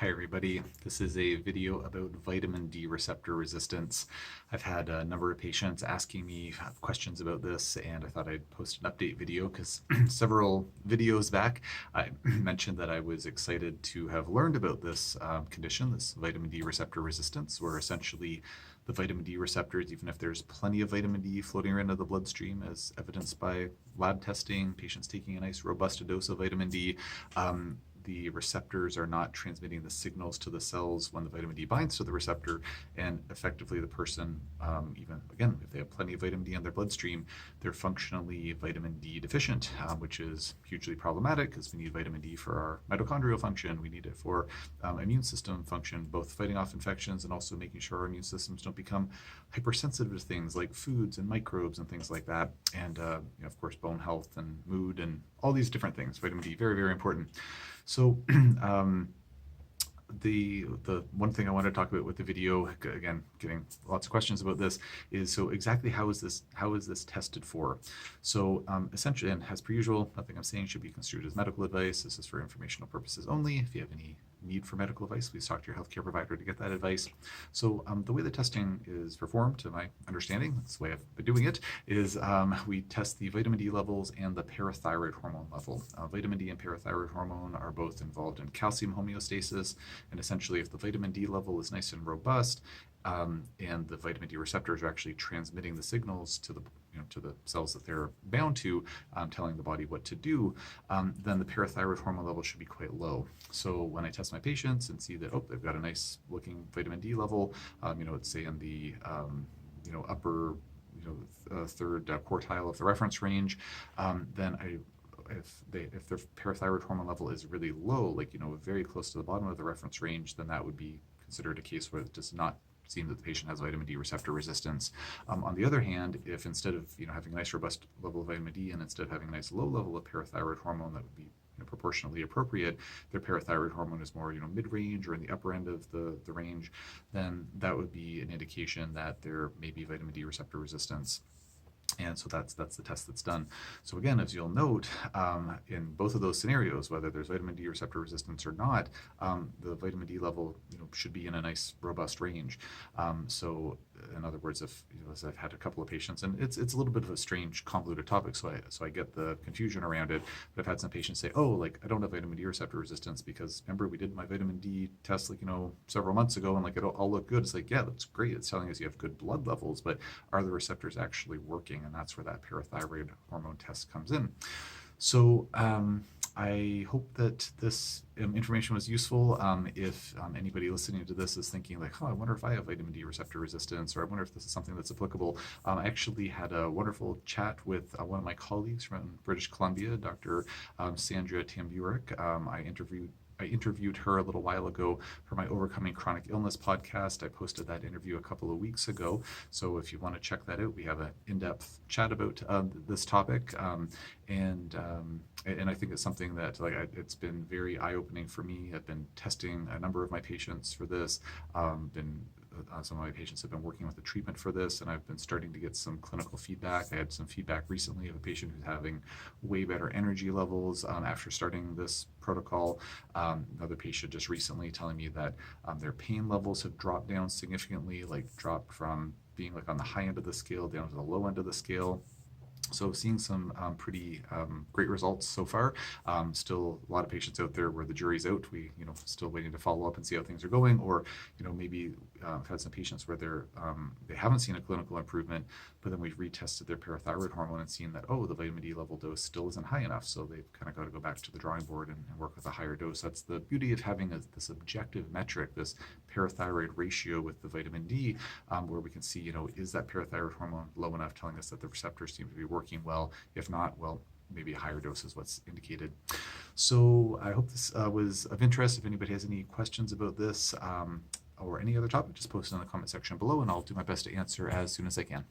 Hi everybody, this is a video about vitamin D receptor resistance. I've had a number of patients asking me questions about this, and I thought I'd post an update video because several videos back I mentioned that I was excited to have learned about this condition, this vitamin D receptor resistance, where essentially the vitamin D receptors, even if there's plenty of vitamin D floating around in the bloodstream as evidenced by lab testing, patients taking a nice robust dose of vitamin D, the receptors are not transmitting the signals to the cells when the vitamin D binds to the receptor, and effectively the person, even again, if they have plenty of vitamin D in their bloodstream, they're functionally vitamin D deficient, which is hugely problematic because we need vitamin D for our mitochondrial function. We need it for immune system function, both fighting off infections and also making sure our immune systems don't become hypersensitive to things like foods and microbes and things like that. And of course, bone health and mood and all these different things. Vitamin D, very, very important. So the one thing I want to talk about with the video, again, getting lots of questions about this, is so exactly how is this tested for? So essentially, and as per usual, nothing I'm saying should be construed as medical advice. This is for informational purposes only. If you have any need for medical advice, please talk to your healthcare provider to get that advice. So the way the testing is performed, to my understanding, that's the way I've been doing it, is we test the vitamin D levels and the parathyroid hormone level. Vitamin D and parathyroid hormone are both involved in calcium homeostasis, and essentially if the vitamin D level is nice and robust, and the vitamin D receptors are actually transmitting the signals to the cells that they're bound to, telling the body what to do, then the parathyroid hormone level should be quite low. So when I test my patients and see that, oh, they've got a nice looking vitamin D level, let's say in the upper third quartile of the reference range, then if their parathyroid hormone level is really low, like very close to the bottom of the reference range, then that would be considered a case where it does not seem that the patient has vitamin D receptor resistance. On the other hand, if instead of having a nice robust level of vitamin D, and instead of having a nice low level of parathyroid hormone that would be proportionally appropriate, their parathyroid hormone is more mid-range or in the upper end of the range, then that would be an indication that there may be vitamin D receptor resistance. And so that's the test that's done. So again, as you'll note, in both of those scenarios, whether there's vitamin D receptor resistance or not, the vitamin D level should be in a nice robust range. So in other words, if as I've had a couple of patients, and it's a little bit of a strange, convoluted topic, so I get the confusion around it. But I've had some patients say, oh, like I don't have vitamin D receptor resistance because remember we did my vitamin D test several months ago, and it all looked good. It's like, yeah, that's great. It's telling us you have good blood levels, but are the receptors actually working? And that's where that parathyroid hormone test comes in. So I hope that this information was useful. If anybody listening to this is thinking like, oh, I wonder if I have vitamin D receptor resistance, or I wonder if this is something that's applicable, I actually had a wonderful chat with one of my colleagues from British Columbia, Dr. Sandra Tamburek. I interviewed her a little while ago for my Overcoming Chronic Illness podcast. I posted that interview a couple of weeks ago. So if you want to check that out, we have an in-depth chat about this topic. And I think it's something that it's been very eye-opening for me. I've been testing a number of my patients for this. Some of my patients have been working with the treatment for this, and I've been starting to get some clinical feedback. I had some feedback recently of a patient who's having way better energy levels after starting this protocol. Another patient just recently telling me that their pain levels have dropped down significantly, dropped from being on the high end of the scale down to the low end of the scale. So seeing some pretty great results so far. Still a lot of patients out there where the jury's out. We still waiting to follow up and see how things are going, or maybe I've had some patients where they haven't seen a clinical improvement, but then we've retested their parathyroid hormone and seen that, oh, the vitamin D level dose still isn't high enough, so they've kind of got to go back to the drawing board and work with a higher dose. That's the beauty of having this objective metric, this parathyroid ratio with the vitamin D, where we can see, is that parathyroid hormone low enough, telling us that the receptors seem to be working well. If not, well, maybe a higher dose is what's indicated. So I hope this was of interest. If anybody has any questions about this or any other topic, just post it in the comment section below, and I'll do my best to answer as soon as I can.